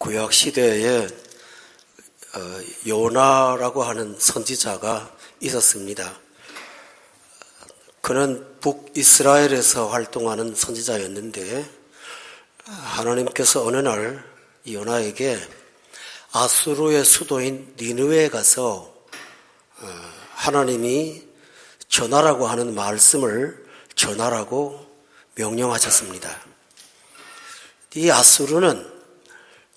구약 시대에 요나라고 하는 선지자가 있었습니다. 그는 북이스라엘에서 활동하는 선지자였는데 하나님께서 어느 날 요나에게 아수르의 수도인 니느웨에 가서 하나님이 전하라고 하는 말씀을 전하라고 명령하셨습니다. 이 아수르는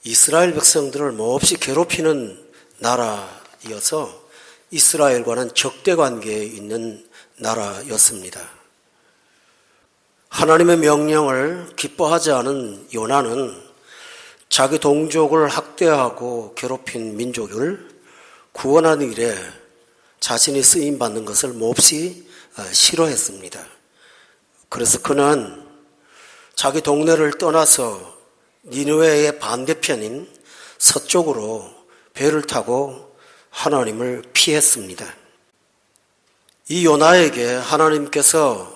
이스라엘 백성들을 몹시 괴롭히는 나라여서 이스라엘과는 적대 관계에 있는 나라였습니다. 하나님의 명령을 기뻐하지 않은 요나는 자기 동족을 학대하고 괴롭힌 민족을 구원하는 일에 자신이 쓰임받는 것을 몹시 싫어했습니다. 그래서 그는 자기 동네를 떠나서 니느웨의 반대편인 서쪽으로 배를 타고 하나님을 피했습니다. 이 요나에게 하나님께서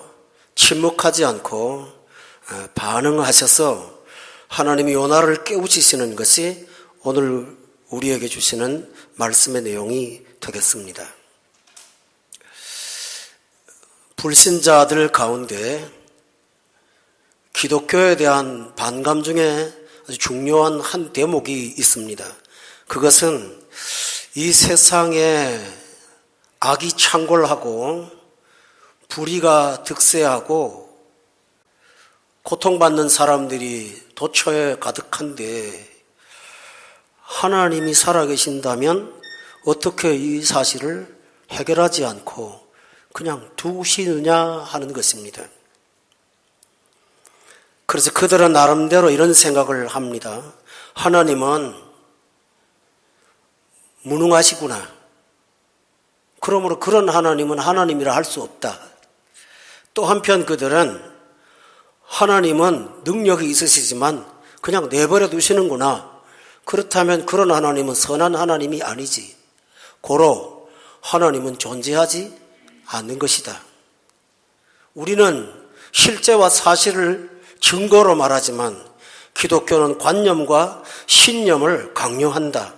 침묵하지 않고 반응하셔서 하나님이 요나를 깨우치시는 것이 오늘 우리에게 주시는 말씀의 내용이 되겠습니다. 불신자들 가운데 기독교에 대한 반감 중에 아주 중요한 한 대목이 있습니다. 그것은 이 세상에 악이 창궐하고 불의가 득세하고 고통받는 사람들이 도처에 가득한데 하나님이 살아계신다면 어떻게 이 사실을 해결하지 않고 그냥 두시느냐 하는 것입니다. 그래서 그들은 나름대로 이런 생각을 합니다. 하나님은 무능하시구나. 그러므로 그런 하나님은 하나님이라 할 수 없다. 또 한편 그들은 하나님은 능력이 있으시지만 그냥 내버려 두시는구나. 그렇다면 그런 하나님은 선한 하나님이 아니지. 고로 하나님은 존재하지 않는 것이다. 우리는 실제와 사실을 증거로 말하지만 기독교는 관념과 신념을 강요한다.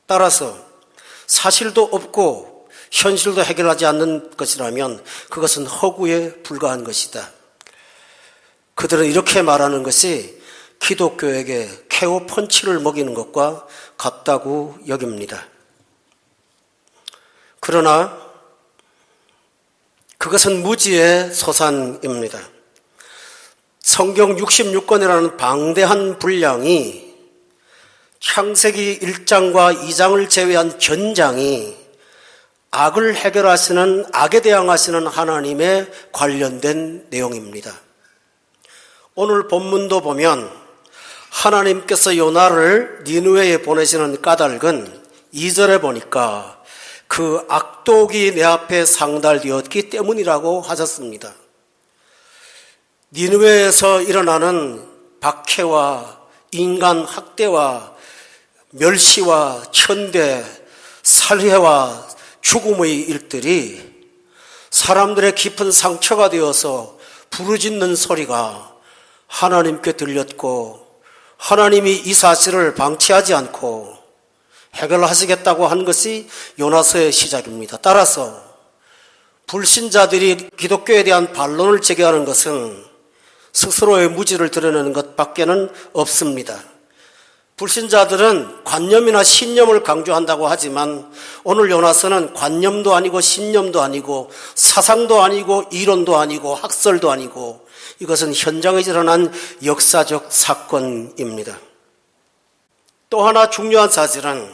따라서 사실도 없고 현실도 해결하지 않는 것이라면 그것은 허구에 불과한 것이다. 그들은 이렇게 말하는 것이 기독교에게 KO 펀치를 먹이는 것과 같다고 여깁니다. 그러나 그것은 무지의 소산입니다. 성경 66권이라는 방대한 분량이 창세기 1장과 2장을 제외한 전장이 악을 해결하시는, 악에 대항하시는 하나님에 관련된 내용입니다. 오늘 본문도 보면 하나님께서 요나를 니느웨에 보내시는 까닭은 2절에 보니까 그 악독이 내 앞에 상달되었기 때문이라고 하셨습니다. 니느웨에서 일어나는 박해와 인간 학대와 멸시와 천대, 살해와 죽음의 일들이 사람들의 깊은 상처가 되어서 부르짖는 소리가 하나님께 들렸고 하나님이 이 사실을 방치하지 않고 해결하시겠다고 한 것이 요나서의 시작입니다. 따라서 불신자들이 기독교에 대한 반론을 제기하는 것은 스스로의 무지를 드러내는 것밖에는 없습니다. 불신자들은 관념이나 신념을 강조한다고 하지만 오늘 요나서는 관념도 아니고 신념도 아니고 사상도 아니고 이론도 아니고 학설도 아니고 이것은 현장에 일어난 역사적 사건입니다. 또 하나 중요한 사실은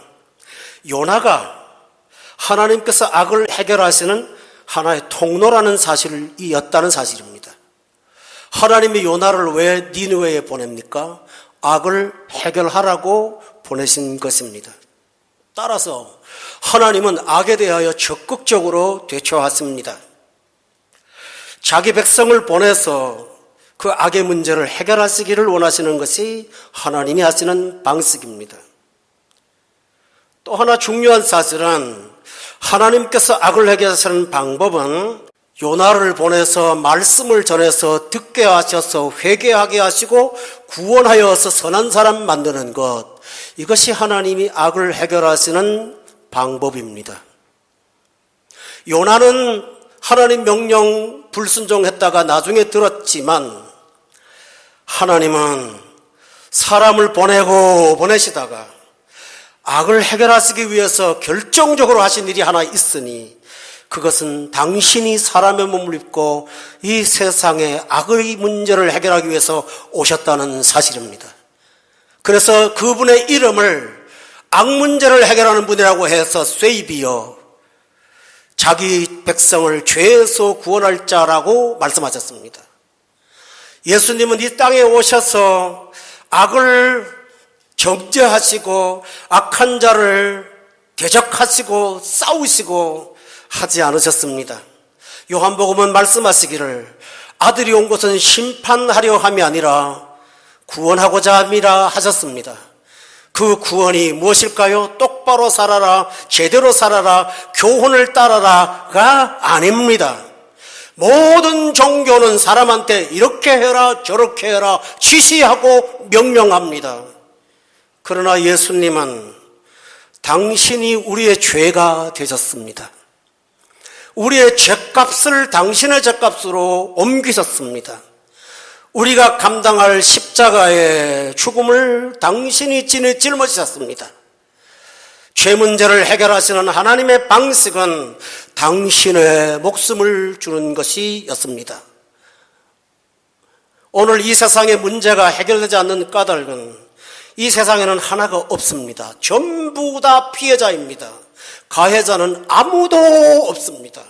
요나가 하나님께서 악을 해결하시는 하나의 통로라는 사실이었다는 사실입니다. 하나님이 요나를 왜 니느웨에 보냅니까? 악을 해결하라고 보내신 것입니다. 따라서 하나님은 악에 대하여 적극적으로 대처하십니다. 자기 백성을 보내서 그 악의 문제를 해결하시기를 원하시는 것이 하나님이 하시는 방식입니다. 또 하나 중요한 사실은 하나님께서 악을 해결하시는 방법은 요나를 보내서 말씀을 전해서 듣게 하셔서 회개하게 하시고 구원하여서 선한 사람 만드는 것, 이것이 하나님이 악을 해결하시는 방법입니다. 요나는 하나님 명령 불순종했다가 나중에 들었지만 하나님은 사람을 보내시다가 악을 해결하시기 위해서 결정적으로 하신 일이 하나 있으니 그것은 당신이 사람의 몸을 입고 이 세상의 악의 문제를 해결하기 위해서 오셨다는 사실입니다. 그래서 그분의 이름을 악 문제를 해결하는 분이라고 해서 쇠입이여 자기 백성을 죄에서 구원할 자라고 말씀하셨습니다. 예수님은 이 땅에 오셔서 악을 정죄하시고 악한 자를 대적하시고 싸우시고 하지 않으셨습니다. 요한복음은 말씀하시기를 아들이 온 것은 심판하려 함이 아니라 구원하고자 함이라 하셨습니다. 그 구원이 무엇일까요? 똑바로 살아라, 제대로 살아라, 교훈을 따라라가 아닙니다. 모든 종교는 사람한테 이렇게 해라 저렇게 해라 지시하고 명령합니다. 그러나 예수님은 당신이 우리의 죄가 되셨습니다. 우리의 죄값을 당신의 죄값으로 옮기셨습니다. 우리가 감당할 십자가의 죽음을 당신이 짊어지셨습니다. 죄 문제를 해결하시는 하나님의 방식은 당신의 목숨을 주는 것이었습니다. 오늘 이 세상의 문제가 해결되지 않는 까닭은 이 세상에는 하나가 없습니다. 전부 다 피해자입니다. 가해자는 아무도 없습니다.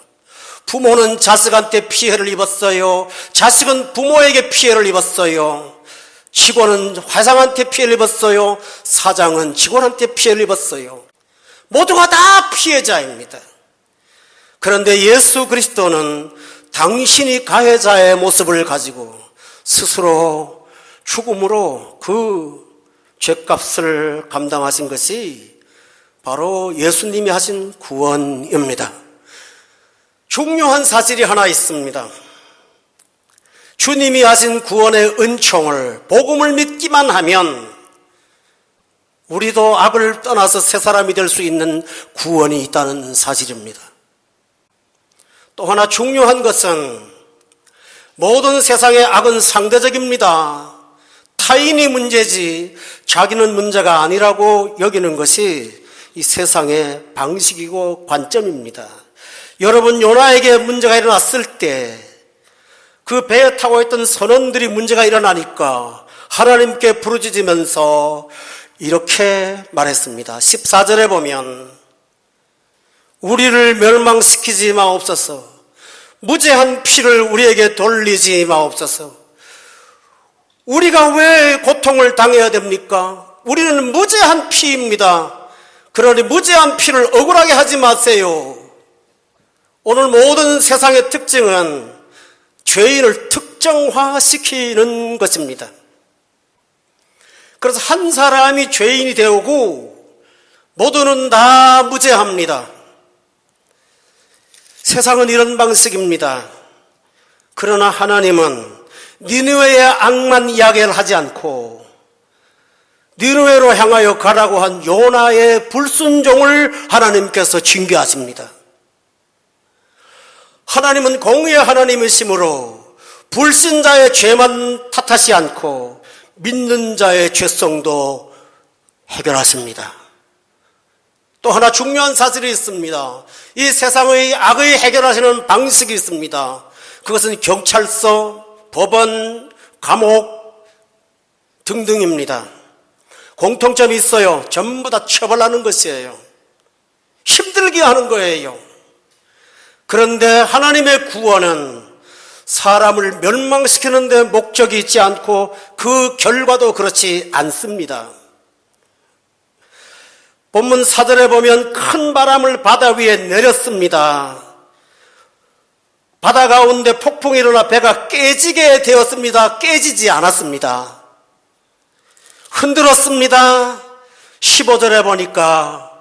부모는 자식한테 피해를 입었어요. 자식은 부모에게 피해를 입었어요. 직원은 회장한테 피해를 입었어요. 사장은 직원한테 피해를 입었어요. 모두가 다 피해자입니다. 그런데 예수 그리스도는 당신이 가해자의 모습을 가지고 스스로 죽음으로 그 죄값을 감당하신 것이 바로 예수님이 하신 구원입니다. 중요한 사실이 하나 있습니다. 주님이 하신 구원의 은총을, 복음을 믿기만 하면 우리도 악을 떠나서 새 사람이 될 수 있는 구원이 있다는 사실입니다. 또 하나 중요한 것은 모든 세상의 악은 상대적입니다. 타인이 문제지 자기는 문제가 아니라고 여기는 것이 이 세상의 방식이고 관점입니다. 여러분, 요나에게 문제가 일어났을 때 그 배에 타고 있던 선원들이 문제가 일어나니까 하나님께 부르짖으면서 이렇게 말했습니다. 14절에 보면 우리를 멸망시키지 마옵소서, 무죄한 피를 우리에게 돌리지 마옵소서. 우리가 왜 고통을 당해야 됩니까? 우리는 무죄한 피입니다. 그러니 무죄한 피를 억울하게 하지 마세요. 오늘 모든 세상의 특징은 죄인을 특정화시키는 것입니다. 그래서 한 사람이 죄인이 되고 모두는 다 무죄합니다. 세상은 이런 방식입니다. 그러나 하나님은 니느웨의 악만 이야기를 하지 않고 니느웨로 향하여 가라고 한 요나의 불순종을 하나님께서 징계하십니다. 하나님은 공의의 하나님이시므로 불신자의 죄만 탓하지 않고 믿는 자의 죄성도 해결하십니다. 또 하나 중요한 사실이 있습니다. 이 세상의 악의 해결하시는 방식이 있습니다. 그것은 경찰서, 법원, 감옥 등등입니다. 공통점이 있어요. 전부 다 처벌하는 것이에요. 힘들게 하는 거예요. 그런데 하나님의 구원은 사람을 멸망시키는 데 목적이 있지 않고 그 결과도 그렇지 않습니다. 본문 4절에 보면 큰 바람을 바다 위에 내렸습니다. 바다 가운데 폭풍이 일어나 배가 깨지게 되었습니다. 깨지지 않았습니다. 흔들었습니다. 15절에 보니까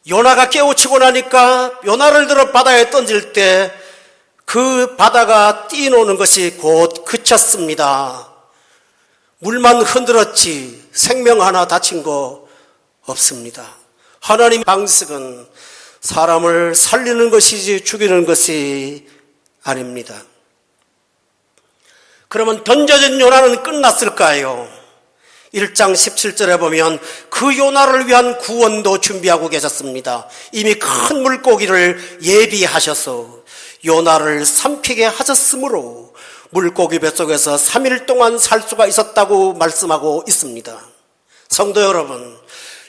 요나가 깨우치고 나니까 요나를 들어 바다에 던질 때 그 바다가 뛰노는 것이 곧 그쳤습니다. 물만 흔들었지 생명 하나 다친 거 없습니다. 하나님의 방식은 사람을 살리는 것이지 죽이는 것이 아닙니다. 그러면 던져진 요나는 끝났을까요? 1장 17절에 보면 그 요나를 위한 구원도 준비하고 계셨습니다. 이미 큰 물고기를 예비하셔서 요나를 삼키게 하셨으므로 물고기 뱃속에서 3일 동안 살 수가 있었다고 말씀하고 있습니다. 성도 여러분,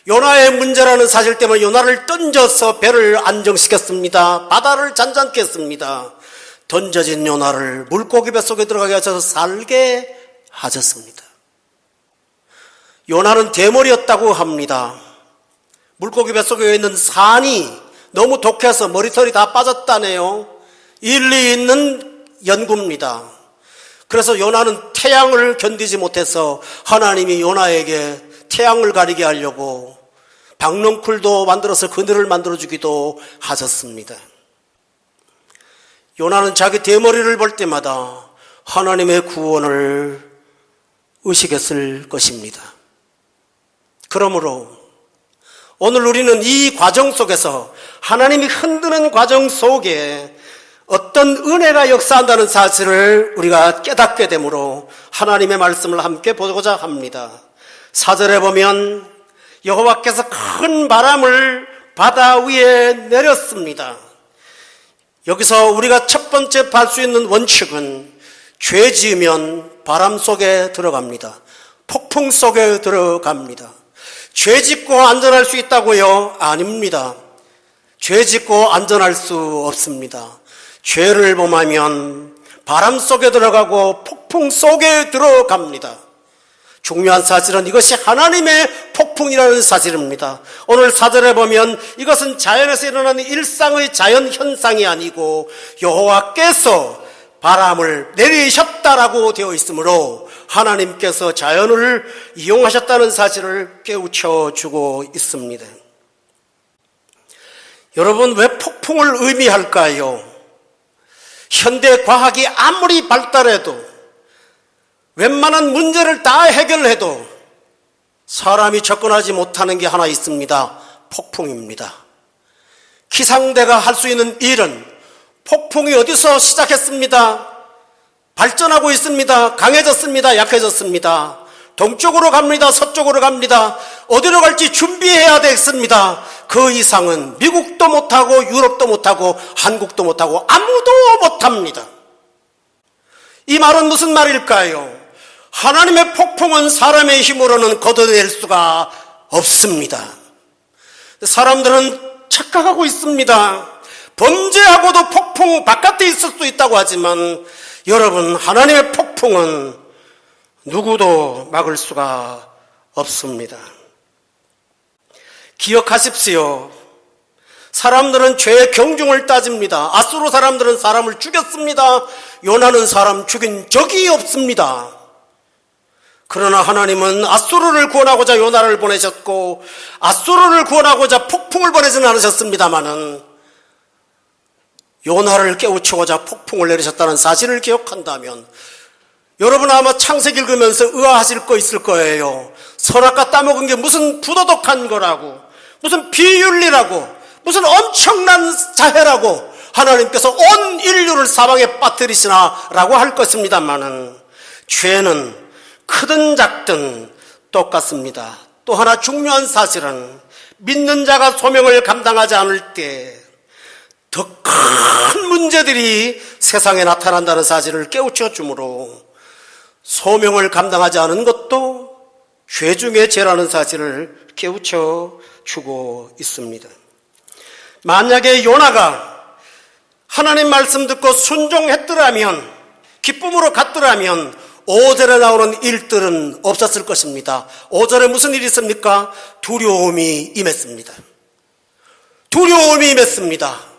요나의 문제라는 사실 때문에 요나를 던져서 배를 안정시켰습니다. 바다를 잔잔케 했습니다. 던져진 요나를 물고기 뱃속에 들어가게 하셔서 살게 하셨습니다. 요나는 대머리였다고 합니다. 물고기 뱃속에 있는 산이 너무 독해서 머리털이 다 빠졌다네요. 일리 있는 연구입니다. 그래서 요나는 태양을 견디지 못해서 하나님이 요나에게 태양을 가리게 하려고 박넝쿨도 만들어서 그늘을 만들어주기도 하셨습니다. 요나는 자기 대머리를 볼 때마다 하나님의 구원을 의식했을 것입니다. 그러므로 오늘 우리는 이 과정 속에서 하나님이 흔드는 과정 속에 어떤 은혜가 역사한다는 사실을 우리가 깨닫게 되므로 하나님의 말씀을 함께 보고자 합니다. 4절에 보면 여호와께서 큰 바람을 바다 위에 내렸습니다. 여기서 우리가 첫 번째 볼 수 있는 원칙은 죄 지으면 바람 속에 들어갑니다. 폭풍 속에 들어갑니다. 죄 짓고 안전할 수 있다고요? 아닙니다. 죄 짓고 안전할 수 없습니다. 죄를 범하면 바람 속에 들어가고 폭풍 속에 들어갑니다. 중요한 사실은 이것이 하나님의 폭풍이라는 사실입니다. 오늘 4절에 보면 이것은 자연에서 일어나는 일상의 자연 현상이 아니고 여호와께서 바람을 내리셨다라고 되어 있으므로 하나님께서 자연을 이용하셨다는 사실을 깨우쳐 주고 있습니다. 여러분, 왜 폭풍을 의미할까요? 현대 과학이 아무리 발달해도 웬만한 문제를 다 해결해도 사람이 접근하지 못하는 게 하나 있습니다. 폭풍입니다. 기상대가 할 수 있는 일은 폭풍이 어디서 시작했습니다. 발전하고 있습니다. 강해졌습니다. 약해졌습니다. 동쪽으로 갑니다. 서쪽으로 갑니다. 어디로 갈지 준비해야 되겠습니다. 그 이상은 미국도 못하고 유럽도 못하고 한국도 못하고 아무도 못합니다. 이 말은 무슨 말일까요? 하나님의 폭풍은 사람의 힘으로는 걷어낼 수가 없습니다. 사람들은 착각하고 있습니다. 범죄하고도 폭풍 바깥에 있을 수 있다고 하지만 여러분, 하나님의 폭풍은 누구도 막을 수가 없습니다. 기억하십시오. 사람들은 죄의 경중을 따집니다. 아수르 사람들은 사람을 죽였습니다. 요나는 사람 죽인 적이 없습니다. 그러나 하나님은 아수르를 구원하고자 요나를 보내셨고 아수르를 구원하고자 폭풍을 보내지는 않으셨습니다마는 요나를 깨우치고자 폭풍을 내리셨다는 사실을 기억한다면 여러분 아마 창세기 읽으면서 의아하실 거 있을 거예요. 선악과 따먹은 게 무슨 부도덕한 거라고, 무슨 비윤리라고, 무슨 엄청난 자해라고 하나님께서 온 인류를 사방에 빠뜨리시나 라고 할 것입니다만은 죄는 크든 작든 똑같습니다. 또 하나 중요한 사실은 믿는 자가 소명을 감당하지 않을 때 더 큰 문제들이 세상에 나타난다는 사실을 깨우쳐 주므로 소명을 감당하지 않은 것도 죄 중에 죄라는 사실을 깨우쳐 주고 있습니다. 만약에 요나가 하나님 말씀 듣고 순종했더라면, 기쁨으로 갔더라면 5절에 나오는 일들은 없었을 것입니다. 5절에 무슨 일이 있습니까? 두려움이 임했습니다. 두려움이 임했습니다.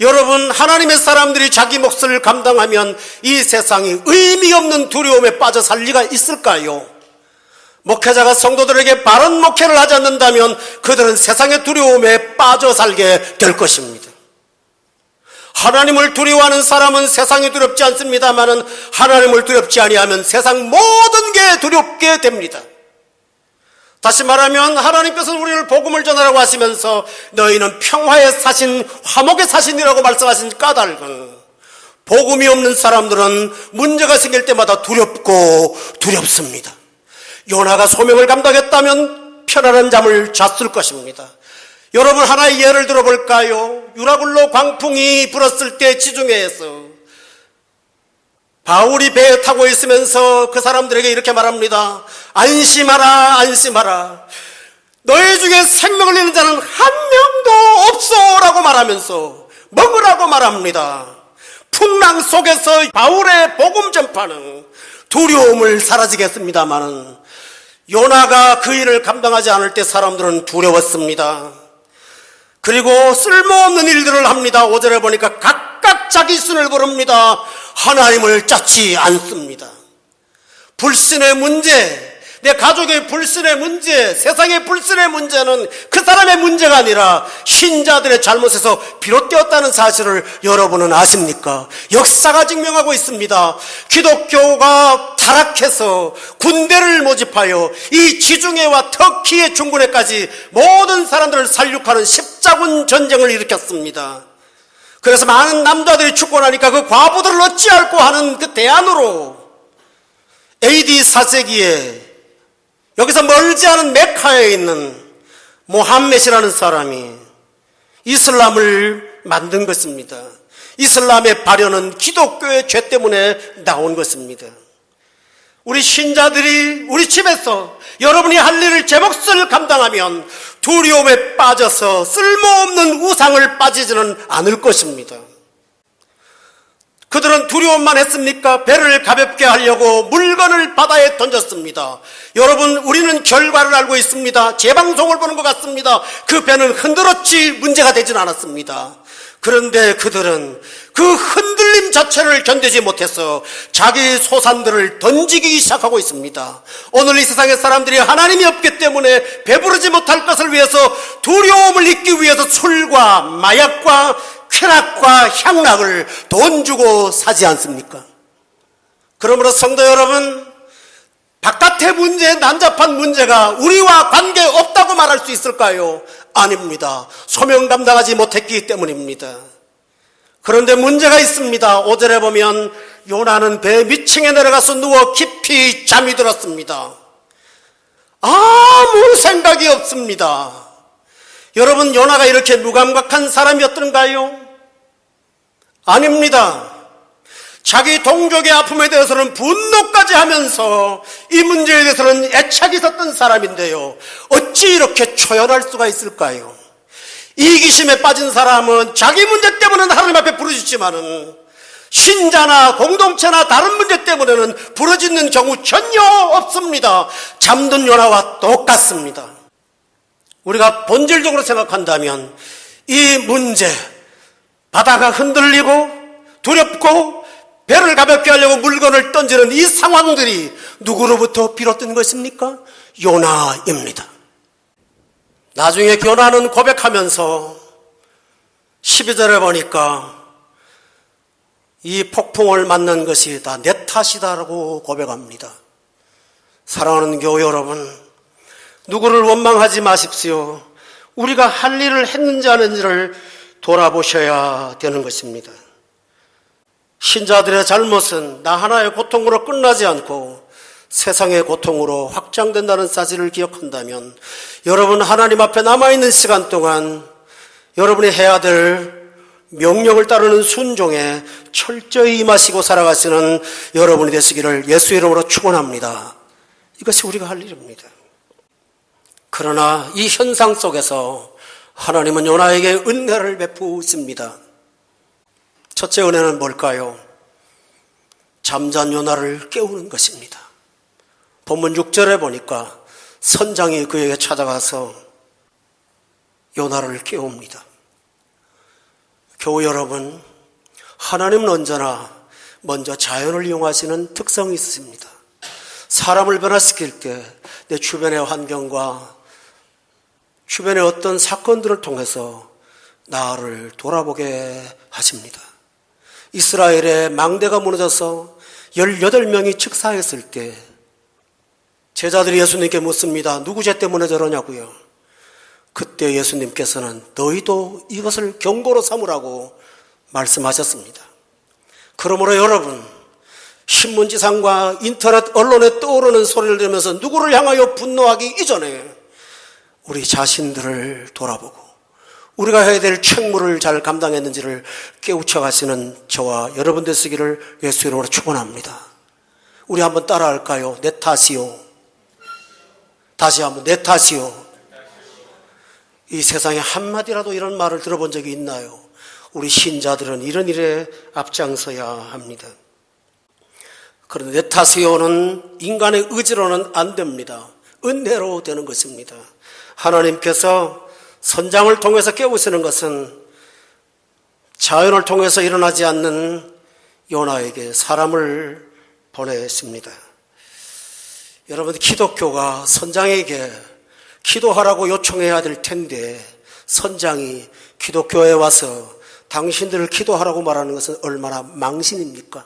여러분, 하나님의 사람들이 자기 몫을 감당하면 이 세상이 의미 없는 두려움에 빠져 살 리가 있을까요? 목회자가 성도들에게 바른 목회를 하지 않는다면 그들은 세상의 두려움에 빠져 살게 될 것입니다. 하나님을 두려워하는 사람은 세상이 두렵지 않습니다마는 하나님을 두렵지 아니하면 세상 모든 게 두렵게 됩니다. 다시 말하면 하나님께서는 우리를 복음을 전하라고 하시면서 너희는 평화에 사신 화목에 사신이라고 말씀하신 까닭은 복음이 없는 사람들은 문제가 생길 때마다 두렵고 두렵습니다. 요나가 소명을 감당했다면 편안한 잠을 잤을 것입니다. 여러분 하나의 예를 들어볼까요? 유라굴로 광풍이 불었을 때 지중해에서 바울이 배에 타고 있으면서 그 사람들에게 이렇게 말합니다. 안심하라 안심하라. 너희 중에 생명을 잃는 자는 한 명도 없소라고 말하면서 먹으라고 말합니다. 풍랑 속에서 바울의 복음 전파는 두려움을 사라지게 했습니다마는 요나가 그 일을 감당하지 않을 때 사람들은 두려웠습니다. 그리고 쓸모없는 일들을 합니다. 5절에 보니까 각각 자기 순을 부릅니다. 하나님을 찾지 않습니다. 불신의 문제, 내 가족의 불신의 문제, 세상의 불신의 문제는 그 사람의 문제가 아니라 신자들의 잘못에서 비롯되었다는 사실을 여러분은 아십니까? 역사가 증명하고 있습니다. 기독교가 타락해서 군대를 모집하여 이 지중해와 터키의 중군해까지 모든 사람들을 살육하는 십자군 전쟁을 일으켰습니다. 그래서 많은 남자들이 죽고 나니까 그 과부들을 어찌할꼬 하는 그 대안으로 AD 4세기에 여기서 멀지 않은 메카에 있는 모함мет이라는 사람이 이슬람을 만든 것입니다. 이슬람의 발현은 기독교의 죄 때문에 나온 것입니다. 우리 신자들이 우리 집에서 여러분이 할 일을 제 몫을 감당하면 두려움에 빠져서 쓸모없는 우상을 빠지지는 않을 것입니다. 그들은 두려움만 했습니까? 배를 가볍게 하려고 물건을 바다에 던졌습니다. 여러분, 우리는 결과를 알고 있습니다. 재방송을 보는 것 같습니다. 그 배는 흔들었지 문제가 되진 않았습니다. 그런데 그들은 그 흔들림 자체를 견디지 못해서 자기 소산들을 던지기 시작하고 있습니다. 오늘 이 세상의 사람들이 하나님이 없기 때문에 배부르지 못할 것을 위해서 두려움을 잊기 위해서 술과 마약과 쾌락과 향락을 돈 주고 사지 않습니까? 그러므로 성도 여러분, 바깥의 문제, 난잡한 문제가 우리와 관계없다고 말할 수 있을까요? 아닙니다. 소명 감당하지 못했기 때문입니다. 그런데 문제가 있습니다. 5절에 보면 요나는 배 밑층에 내려가서 누워 깊이 잠이 들었습니다. 아무 생각이 없습니다. 여러분, 요나가 이렇게 무감각한 사람이었던가요? 아닙니다. 자기 동족의 아픔에 대해서는 분노까지 하면서 이 문제에 대해서는 애착이 있었던 사람인데요. 어찌 이렇게 초연할 수가 있을까요? 이기심에 빠진 사람은 자기 문제 때문은 하나님 앞에 부르짖지만은 신자나 공동체나 다른 문제 때문에는 부르짖는 경우 전혀 없습니다. 잠든 요나와 똑같습니다. 우리가 본질적으로 생각한다면 이 문제, 바다가 흔들리고 두렵고 배를 가볍게 하려고 물건을 던지는 이 상황들이 누구로부터 비롯된 것입니까? 요나입니다. 나중에 요나는 고백하면서 12절에 보니까 이 폭풍을 맞는 것이 다 내 탓이다라고 고백합니다. 사랑하는 교회 여러분, 누구를 원망하지 마십시오. 우리가 할 일을 했는지 안 했는지를 돌아보셔야 되는 것입니다. 신자들의 잘못은 나 하나의 고통으로 끝나지 않고 세상의 고통으로 확장된다는 사실을 기억한다면 여러분 하나님 앞에 남아있는 시간 동안 여러분이 해야 될 명령을 따르는 순종에 철저히 임하시고 살아가시는 여러분이 되시기를 예수 이름으로 축원합니다. 이것이 우리가 할 일입니다. 그러나 이 현상 속에서 하나님은 요나에게 은혜를 베푸십니다. 첫째 은혜는 뭘까요? 잠잔 요나를 깨우는 것입니다. 본문 6절에 보니까 선장이 그에게 찾아가서 요나를 깨웁니다. 교우 여러분, 하나님은 언제나 먼저 자연을 이용하시는 특성이 있습니다. 사람을 변화시킬 때 내 주변의 환경과 주변의 어떤 사건들을 통해서 나를 돌아보게 하십니다. 이스라엘의 망대가 무너져서 18명이 즉사했을 때 제자들이 예수님께 묻습니다. 누구 죄 때문에 저러냐고요. 그때 예수님께서는 너희도 이것을 경고로 삼으라고 말씀하셨습니다. 그러므로 여러분, 신문지상과 인터넷 언론에 떠오르는 소리를 들으면서 누구를 향하여 분노하기 이전에 우리 자신들을 돌아보고 우리가 해야 될 책무를 잘 감당했는지를 깨우쳐 가시는 저와 여러분 되시기를 예수 이름으로 축원합니다. 우리 한번 따라할까요? 내 탓이요. 다시 한번 내 탓이요. 이 세상에 한마디라도 이런 말을 들어본 적이 있나요? 우리 신자들은 이런 일에 앞장서야 합니다. 그런데 내 탓이요는 인간의 의지로는 안 됩니다. 은혜로 되는 것입니다. 하나님께서 선장을 통해서 깨우시는 것은 자연을 통해서 일어나지 않는 요나에게 사람을 보내십니다. 여러분, 기독교가 선장에게 기도하라고 요청해야 될 텐데 선장이 기독교에 와서 당신들을 기도하라고 말하는 것은 얼마나 망신입니까?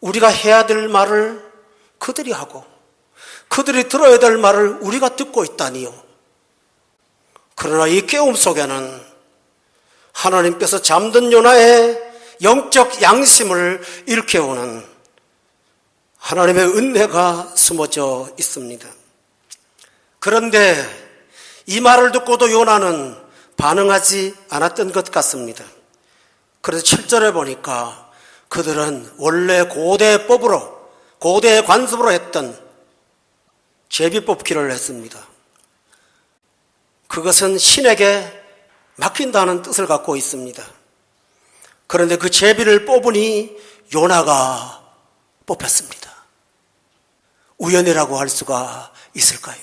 우리가 해야 될 말을 그들이 하고 그들이 들어야 될 말을 우리가 듣고 있다니요. 그러나 이 깨움 속에는 하나님께서 잠든 요나의 영적 양심을 일깨우는 하나님의 은혜가 숨어져 있습니다. 그런데 이 말을 듣고도 요나는 반응하지 않았던 것 같습니다. 그래서 7절에 보니까 그들은 원래 고대법으로, 고대 관습으로 했던 제비 뽑기를 했습니다. 그것은 신에게 맡긴다는 뜻을 갖고 있습니다. 그런데 그 제비를 뽑으니 요나가 뽑혔습니다. 우연이라고 할 수가 있을까요?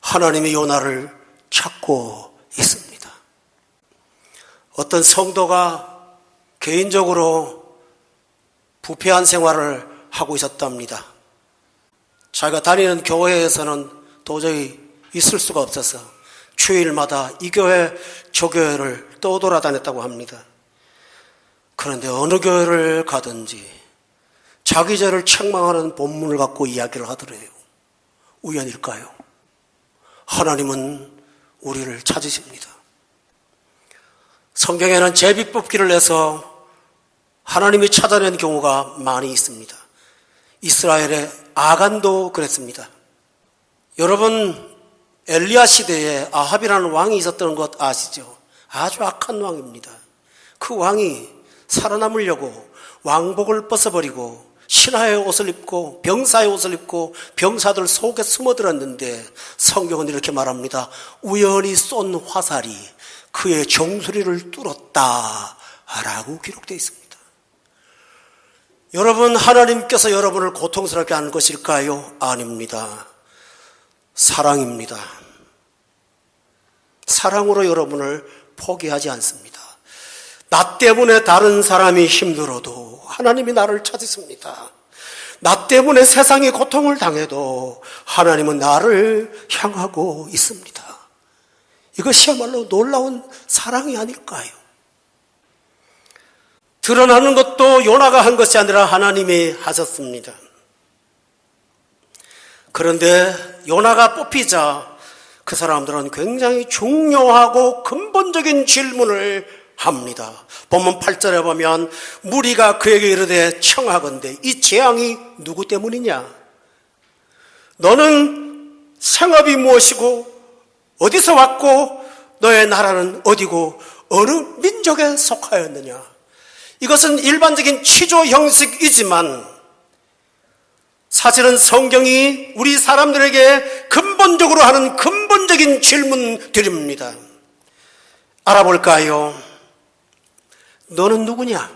하나님이 요나를 찾고 있습니다. 어떤 성도가 개인적으로 부패한 생활을 하고 있었답니다. 자기가 다니는 교회에서는 도저히 있을 수가 없어서 주일마다 이 교회 저 교회를 떠돌아다녔다고 합니다. 그런데 어느 교회를 가든지 자기 죄를 책망하는 본문을 갖고 이야기를 하더래요. 우연일까요? 하나님은 우리를 찾으십니다. 성경에는 제비 뽑기를 해서 하나님이 찾아낸 경우가 많이 있습니다. 이스라엘의 아간도 그랬습니다. 여러분, 엘리야 시대에 아합이라는 왕이 있었던 것 아시죠? 아주 악한 왕입니다. 그 왕이 살아남으려고 왕복을 벗어버리고 신하의 옷을 입고 병사의 옷을 입고 병사들 속에 숨어들었는데 성경은 이렇게 말합니다. 우연히 쏜 화살이 그의 정수리를 뚫었다라고 기록되어 있습니다. 여러분, 하나님께서 여러분을 고통스럽게 하는 것일까요? 아닙니다. 사랑입니다. 사랑으로 여러분을 포기하지 않습니다. 나 때문에 다른 사람이 힘들어도 하나님이 나를 찾으십니다. 나 때문에 세상이 고통을 당해도 하나님은 나를 향하고 있습니다. 이것이야말로 놀라운 사랑이 아닐까요? 드러나는 것도 요나가 한 것이 아니라 하나님이 하셨습니다. 그런데 요나가 뽑히자 그 사람들은 굉장히 중요하고 근본적인 질문을 합니다. 본문 8절에 보면 무리가 그에게 이르되 청하건대 이 재앙이 누구 때문이냐? 너는 생업이 무엇이고 어디서 왔고 너의 나라는 어디고 어느 민족에 속하였느냐? 이것은 일반적인 취조 형식이지만 사실은 성경이 우리 사람들에게 근본적으로 하는 근본적인 질문들입니다. 알아볼까요? 너는 누구냐?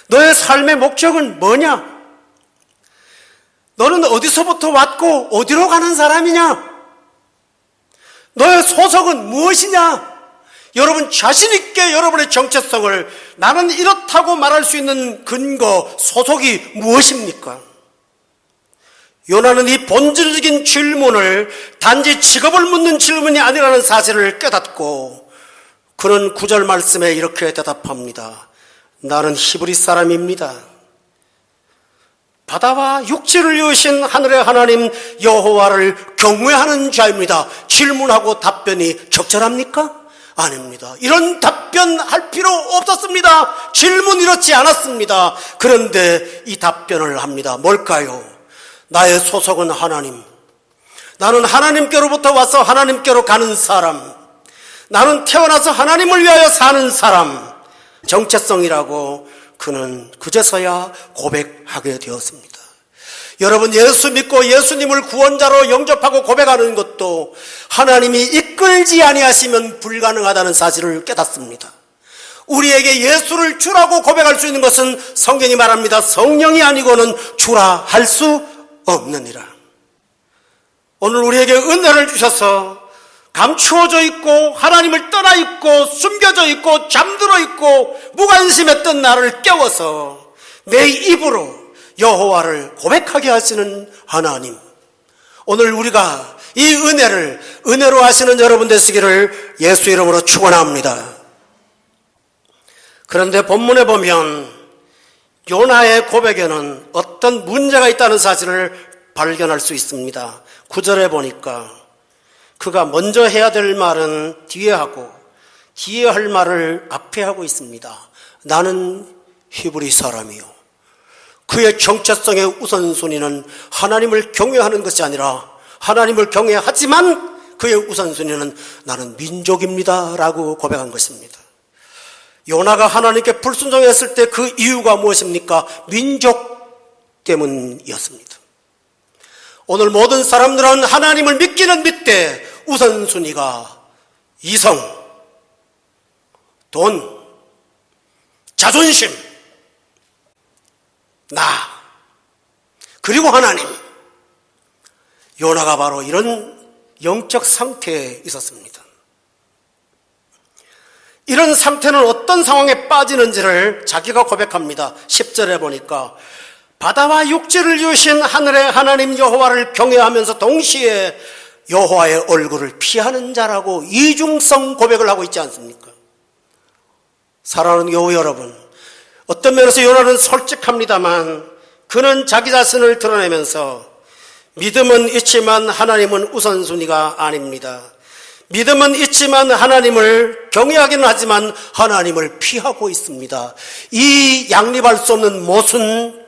너의 삶의 목적은 뭐냐? 너는 어디서부터 왔고 어디로 가는 사람이냐? 너의 소속은 무엇이냐? 여러분 자신 있게 여러분의 정체성을 나는 이렇다고 말할 수 있는 근거, 소속이 무엇입니까? 요나는 이 본질적인 질문을 단지 직업을 묻는 질문이 아니라는 사실을 깨닫고 그는 9절 말씀에 이렇게 대답합니다. 나는 히브리 사람입니다. 바다와 육지를 이으신 하늘의 하나님 여호와를 경외하는 자입니다. 질문하고 답변이 적절합니까? 아닙니다. 이런 답변할 필요 없었습니다. 질문 이렇지 않았습니다. 그런데 이 답변을 합니다. 뭘까요? 나의 소속은 하나님. 나는 하나님께로부터 와서 하나님께로 가는 사람. 나는 태어나서 하나님을 위하여 사는 사람. 정체성이라고 그는 그제서야 고백하게 되었습니다. 여러분, 예수 믿고 예수님을 구원자로 영접하고 고백하는 것도 하나님이 이끌지 아니하시면 불가능하다는 사실을 깨닫습니다. 우리에게 예수를 주라고 고백할 수 있는 것은 성경이 말합니다. 성령이 아니고는 주라 할 수 없느니라. 오늘 우리에게 은혜를 주셔서 감추어져 있고 하나님을 떠나 있고 숨겨져 있고 잠들어 있고 무관심했던 나를 깨워서 내 입으로 여호와를 고백하게 하시는 하나님, 오늘 우리가 이 은혜를 은혜로 하시는 여러분 되시기를 예수 이름으로 축원합니다. 그런데 본문에 보면 요나의 고백에는 어떤 문제가 있다는 사실을 발견할 수 있습니다. 9절에 보니까 그가 먼저 해야 될 말은 뒤에 하고 뒤에 할 말을 앞에 하고 있습니다. 나는 히브리 사람이요. 그의 정체성의 우선순위는 하나님을 경외하는 것이 아니라 하나님을 경외하지만 그의 우선순위는 나는 민족입니다 라고 고백한 것입니다. 요나가 하나님께 불순종했을 때 그 이유가 무엇입니까? 민족 때문이었습니다. 오늘 모든 사람들은 하나님을 믿기는 믿되 우선순위가 이성, 돈, 자존심, 나, 그리고 하나님. 요나가 바로 이런 영적 상태에 있었습니다. 이런 상태는 어떤 상황에 빠지는지를 자기가 고백합니다. 10절에 보니까 바다와 육지를 지으신 하늘의 하나님 여호와를 경외하면서 동시에 여호와의 얼굴을 피하는 자라고 이중성 고백을 하고 있지 않습니까? 사랑하는 교우 여러분, 어떤 면에서 요나는 솔직합니다만 그는 자기 자신을 드러내면서 믿음은 있지만 하나님은 우선순위가 아닙니다. 믿음은 있지만 하나님을 경외하기는 하지만 하나님을 피하고 있습니다. 이 양립할 수 없는 모순,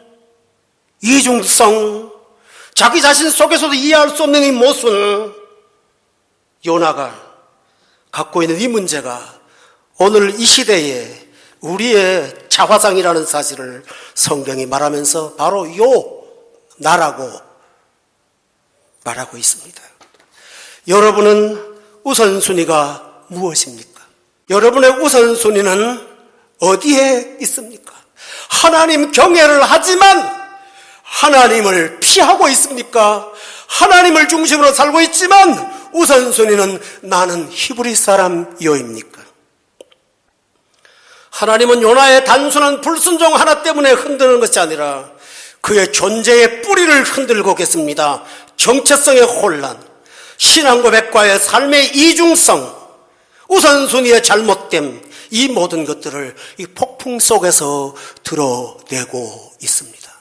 이중성, 자기 자신 속에서도 이해할 수 없는 이 모순, 요나가 갖고 있는 이 문제가 오늘 이 시대에 우리의 자화상이라는 사실을 성경이 말하면서 바로 나라고 말하고 있습니다. 여러분은 우선순위가 무엇입니까? 여러분의 우선순위는 어디에 있습니까? 하나님 경외를 하지만 하나님을 피하고 있습니까? 하나님을 중심으로 살고 있지만 우선순위는 나는 히브리 사람이오입니까? 하나님은 요나의 단순한 불순종 하나 때문에 흔드는 것이 아니라 그의 존재의 뿌리를 흔들고 계십니다. 정체성의 혼란, 신앙 고백과의 삶의 이중성, 우선순위의 잘못됨, 이 모든 것들을 이 폭풍 속에서 드러내고 있습니다.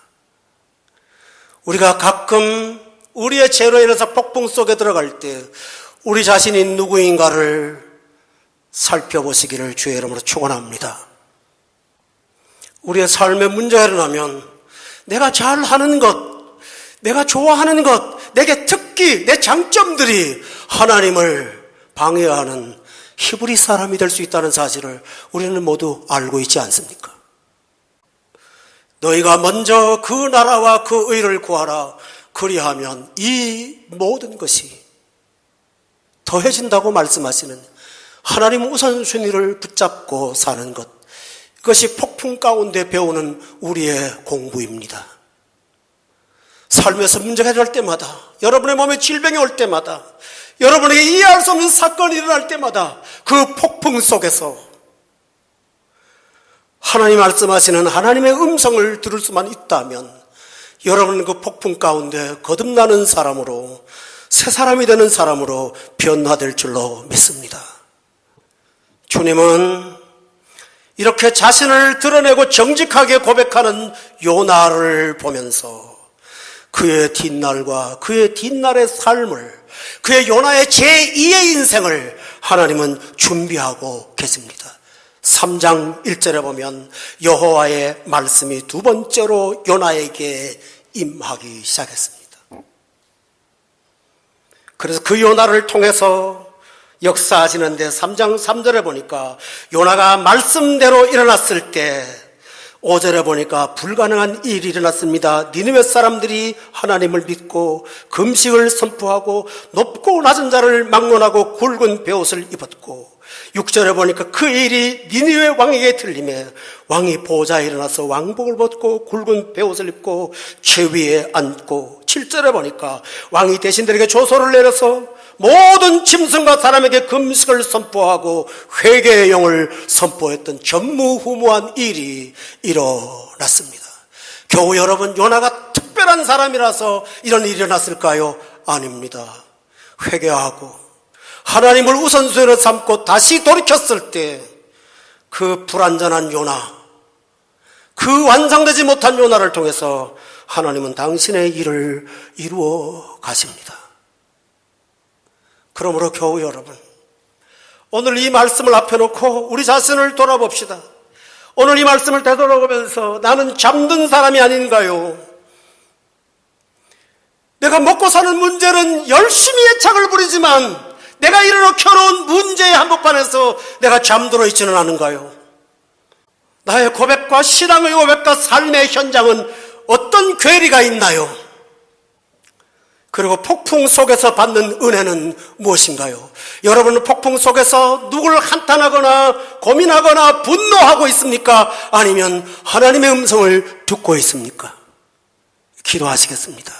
우리가 가끔 우리의 죄로 인해서 폭풍 속에 들어갈 때 우리 자신이 누구인가를 살펴보시기를 주의 이름으로 축원합니다. 우리의 삶에 문제가 일어나면 내가 잘하는 것, 내가 좋아하는 것, 내게 특기, 내 장점들이 하나님을 방해하는 히브리 사람이 될 수 있다는 사실을 우리는 모두 알고 있지 않습니까? 너희가 먼저 그 나라와 그 의를 구하라. 그리하면 이 모든 것이 더해진다고 말씀하시는 하나님 우선순위를 붙잡고 사는 것, 그것이 폭풍 가운데 배우는 우리의 공부입니다. 삶에서 문제가 일어날 때마다, 여러분의 몸에 질병이 올 때마다, 여러분에게 이해할 수 없는 사건이 일어날 때마다 그 폭풍 속에서 하나님 말씀하시는 하나님의 음성을 들을 수만 있다면 여러분은 그 폭풍 가운데 거듭나는 사람으로, 새 사람이 되는 사람으로 변화될 줄로 믿습니다. 주님은 이렇게 자신을 드러내고 정직하게 고백하는 요나를 보면서 그의 뒷날과 그의 뒷날의 삶을, 그의 요나의 제2의 인생을 하나님은 준비하고 계십니다. 3장 1절에 보면 여호와의 말씀이 두 번째로 요나에게 임하기 시작했습니다. 그래서 그 요나를 통해서 역사하시는데 3장 3절에 보니까 요나가 말씀대로 일어났을 때 5절에 보니까 불가능한 일이 일어났습니다. 니느웨 사람들이 하나님을 믿고 금식을 선포하고 높고 낮은 자를 막론하고 굵은 베옷을 입었고, 6절에 보니까 그 일이 니느웨 왕에게 들리매 왕이 보좌에 일어나서 왕복을 벗고 굵은 베옷을 입고 최위에 앉고, 7절에 보니까 왕이 대신들에게 조서를 내려서 모든 짐승과 사람에게 금식을 선포하고 회개의 영을 선포했던 전무후무한 일이 일어났습니다. 겨우 여러분 요나가 특별한 사람이라서 이런 일이 일어났을까요? 아닙니다. 회개하고 하나님을 우선순위로 삼고 다시 돌이켰을 때 그 불완전한 요나, 그 완성되지 못한 요나를 통해서 하나님은 당신의 일을 이루어 가십니다. 그러므로 겨우 여러분, 오늘 이 말씀을 앞에 놓고 우리 자신을 돌아봅시다. 오늘 이 말씀을 되돌아보면서 나는 잠든 사람이 아닌가요? 내가 먹고 사는 문제는 열심히 애착을 부리지만 내가 일어놓은 문제의 한복판에서 내가 잠들어 있지는 않은가요? 나의 고백과 신앙의 고백과 삶의 현장은 어떤 괴리가 있나요? 그리고 폭풍 속에서 받는 은혜는 무엇인가요? 여러분은 폭풍 속에서 누구를 한탄하거나 고민하거나 분노하고 있습니까? 아니면 하나님의 음성을 듣고 있습니까? 기도하시겠습니다.